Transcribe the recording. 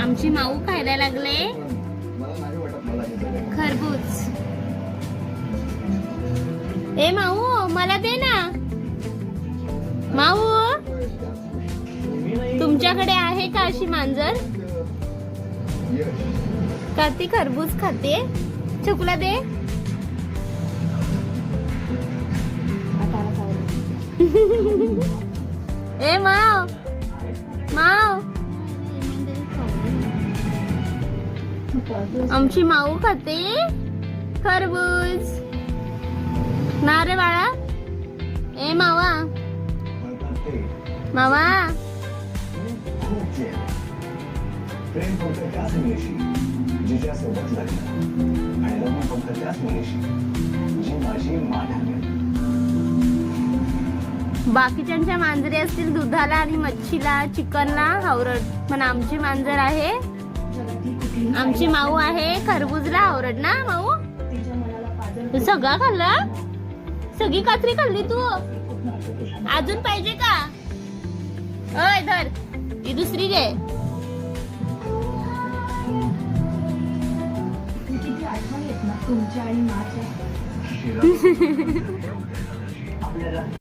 आमची माऊ खायला लागले खरबूज। ए माऊ मला दे ना। माऊ तुमच्याकडे आहे का अशी मांजर का ती खरबूज खाते? चकुला दे। ए माव माव आमची माऊ खाते खरबूज ना रे बाळा। ए मावा मावा प्रेम फक्त त्याच मुलीशी जिच्यासोबत लग्न आणि लग्न फक्त त्याच मुलीशी जी माझी मान ठरेल। बाकीच्यांच्या मांजरी असतील दुधाला आणि मच्छीला चिकनला हावरट, पण आमची मांजर आहे आमची माऊ आहे खरबूजला हावरट ना। माऊ तू सगळा खाल्ला? सगळी कात्री खाल्ली तू? अजून पाहिजे का? ओय धर ती दुसरी घे। किती आठवण येत ना तुमच्या आणि माझ्या।